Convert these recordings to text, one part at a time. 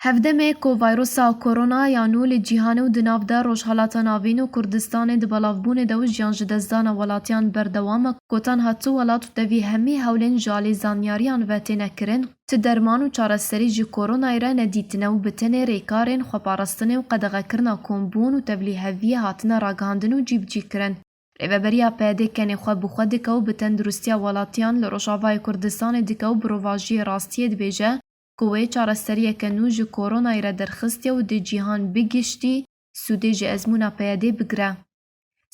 Hevdemê ku vîrusa korona ya nû li cîhanê û di navdar Rojhilatê Navîn û Kurdistanê di belavbûnê de û jiyan ji destdana welatiyan berdewam e, gotan hatû welat û tevî hemî hewlên ji alî zanyariyan ve têne kirin, ti derman û çareserî ji koronayê re nedîtine û bi tenê rêkarên xweparastinê û qedexekirina kombûn û tevlîheviyê hatine ragihandin û cîbicî kirin. Rêveberiya PYD kenê xwe bi xwe dike û bi tendirustiya welatiyan li Rojavayê Kurdistanê dike û bi rovajiyê rastiyê dibêje ku wê çareseriyeke nû ji koronayê re derxistiye û di cîhan bigiştî sûdê ji ezmûna PYD bigire.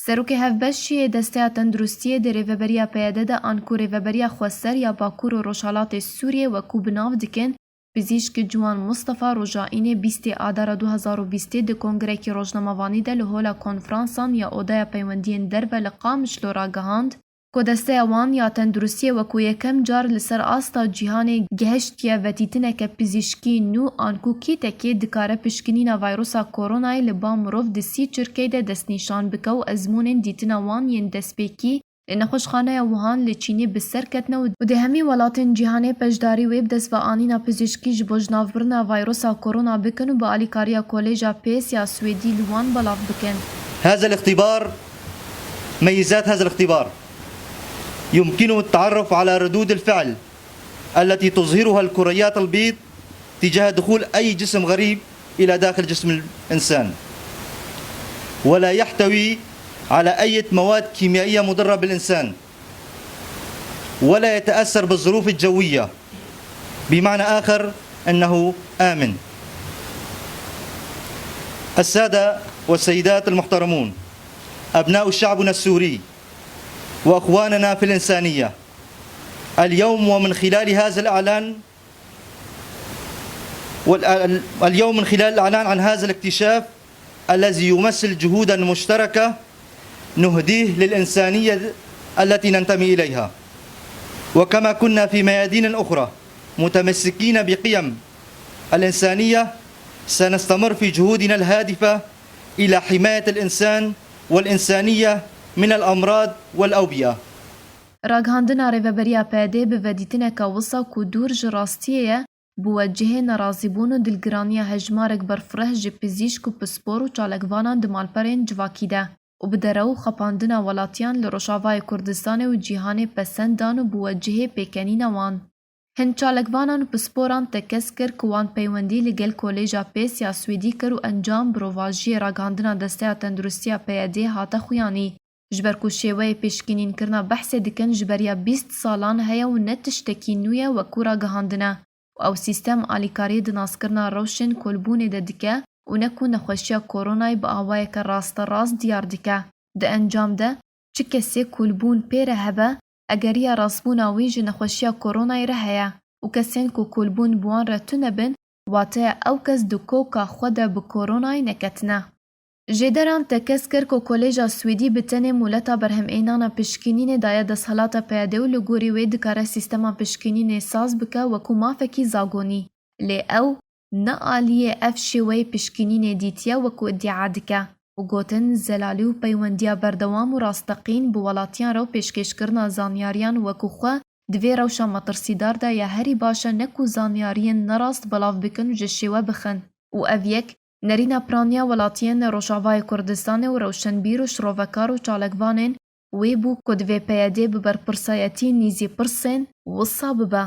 Serokê Hevbeşiyê Desteya Tendurustiyê di rêveberiya PYD de an ku rêveberiya xweser ya Bakur û Rojhilatê Sûriyê wekû bi nav dikin, Pizîşk Ciwan Mustafa Rojaînê 20 Adara 2020 di Kongrekî Rojnamevanî de li hola konferansan ya Odaya Peywendiyên Derve li Qamişlo ragihand ku desteya wan ya tendurustiyê wekû yekem car li ser asta cîhanê gihiştiye vetîtineke pizîşkî nû an ku kîtekê dikare piştgirîna vîrusa koronayê li ba mirov di sî çirkeyê de destnîşan bike û ezmûnên dîtina wan yên destpêkî li nexweşxaneya Wuhan li Çînê bi ser ketine û di hemî welatên cîhanê peşdarî wê bi destveanîna pizîşkî ji bo jinavbirina vîrusa korona bikin û bi alîkariya Kolêja Pês ya Swêdî li wan belav bikin. هذا الاختبار ميزات هذا الاختبار يمكنه التعرف على ردود الفعل التي تظهرها الكريات البيض تجاه دخول أي جسم غريب إلى داخل جسم الإنسان، ولا يحتوي على أي مواد كيميائية مضرة بالإنسان، ولا يتأثر بالظروف الجوية، بمعنى آخر أنه آمن. السادة والسيدات المحترمون، أبناء شعبنا السوري وأخواننا في الإنسانية، اليوم ومن خلال هذا الإعلان عن هذا الاكتشاف الذي يمثل جهودا مشتركة نهديه للإنسانية التي ننتمي إليها، وكما كنا في ميادين أخرى متمسكين بقيم الإنسانية سنستمر في جهودنا الهادفة إلى حماية الإنسان والإنسانية من الأمراض والأوبئة. راگهاندنا rêveberiya PYD bi vedîtineka wisa ku dûr ji rastiyê ye, bi wecihê nerazîbûn û dilgiraniya hejmarek berfireh ji pizîşk û pispor û çalekvanan di malperên civakî de û bi dere û xepandina welatiyan li Rojavayê Kurdistanê û cîhanê pesend dan û bi wecihê pêkenîna wan. Hin çalekvanan û pisporan te kes kir ku wan peywendî li gel Kolêja Pês ya Swêdî kir û encam bi rovajiyê ragihandina Desteya Tendurustiya PYD hate xuyanî. Ji ber ku şêweyê pêşkînînkirina behsê dikin ji beriya 20 salan heye û ne tiştekî nû ye wekû ragihandine û ew sîstem alîkariyê di naskirina rewşên kolbûnê de dike û ne ku nexweşiya koronayê bi awayeke rasterast diyar dike. Di encam de çi kesê kolbûn pê re hebe, egeriya rastbûna wî ji nexweşiya koronayê re heye û kesên ku kolbûn bi wan re tune bin, wateya ew kes di koka xwe de bi koronayê neketine. Jêderan te kes kir ku Kolêja Swêdî bi tenê mûleta berhemênana piştgirînê daye desthelata PYD û li gorî wê dikare sîstema piştgirînê saz bike wekû mafekî zagonî. Lê ew ne aliyê ev şêweyê piştgirînê dîtiye wekû iddia dike û gotin zelalî û peywendiya berdewam û rastaqîn bi welatiyan re û pêşkêşkirina zanyariyan wekû xwe di vê rewşa metirsîdar de ya herî baş e ne ku zanyariyên nerast belav bikin û ji şêwe bixin û ev yek nerîna piraniya welatiyên Rojavayê Kurdistanê û rewşenbîr û şirovekar û çalekvanên wê bû ku divê PYD bi berpirsayetî nîzî pirsên wisa bibe.